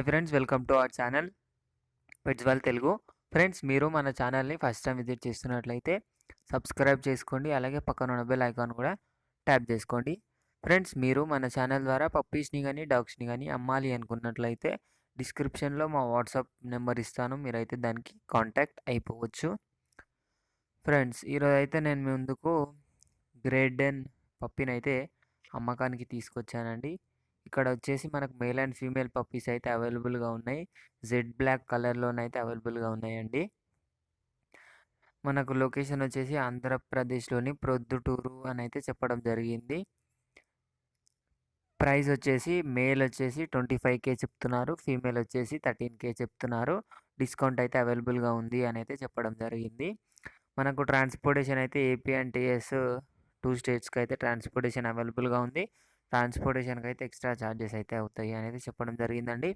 Hi friends, welcome to our channel pets world Telugu. Friends, మీరు మన ఛానల్ని ఫస్ట్ టైం విజిట్ చేస్తున్నట్లయితే సబ్స్క్రైబ్ చేసుకోండి. అలాగే పక్కన ఉన్న బెల్ ఐకాన్ కూడా ట్యాప్ చేసుకోండి. ఫ్రెండ్స్, మీరు మన ఛానల్ ద్వారా పప్పీస్ని కానీ డాగ్స్ని కానీ అమ్మాలి అనుకున్నట్లయితే డిస్క్రిప్షన్లో మా వాట్సాప్ నెంబర్ ఇస్తాను. మీరైతే దానికి కాంటాక్ట్ అయిపోవచ్చు. ఫ్రెండ్స్, ఈరోజు అయితే నేను మీ ముందుకు గ్రేట్ డెన్ పప్పీని అయితే అమ్మకానికి తీసుకొచ్చానండి. ఇక్కడ వచ్చేసి మనకు మేల్ అండ్ ఫీమేల్ పప్పీస్ అయితే అవైలబుల్గా ఉన్నాయి. జెడ్ బ్లాక్ కలర్లోనైతే అవైలబుల్గా ఉన్నాయండి. మనకు లొకేషన్ వచ్చేసి ఆంధ్రప్రదేశ్లోని ప్రొద్దుటూరు అని అయితే చెప్పడం జరిగింది. ప్రైస్ వచ్చేసి మేల్ వచ్చేసి 25K చెప్తున్నారు, ఫీమేల్ వచ్చేసి 13K చెప్తున్నారు. డిస్కౌంట్ అయితే అవైలబుల్గా ఉంది అని అయితే చెప్పడం జరిగింది. మనకు ట్రాన్స్పోర్టేషన్ అయితే ఏపీ అండ్ టీఎస్ 2 స్టేట్స్కి అయితే ట్రాన్స్పోర్టేషన్ అవైలబుల్గా ఉంది. ట్రాన్స్పోర్టేషన్కి అయితే ఎక్స్ట్రా ఛార్జెస్ అయితే అవుతాయి అనేది చెప్పడం జరిగిందండి.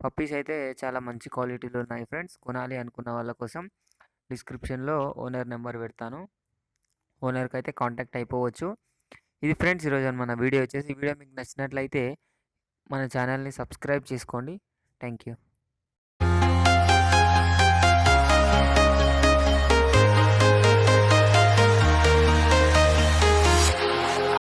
పప్పీస్ అయితే చాలా మంచి క్వాలిటీలో ఉన్నాయి ఫ్రెండ్స్. కొనాలి అనుకున్న వాళ్ళ కోసం డిస్క్రిప్షన్లో ఓనర్ నెంబర్ పెడతాను. ఓనర్కి అయితే కాంటాక్ట్ అయిపోవచ్చు. ఇది ఫ్రెండ్స్ ఈరోజు మన వీడియో వచ్చేసి. ఈ వీడియో మీకు నచ్చినట్లయితే మన ఛానల్ని సబ్స్క్రైబ్ చేసుకోండి. Thank you.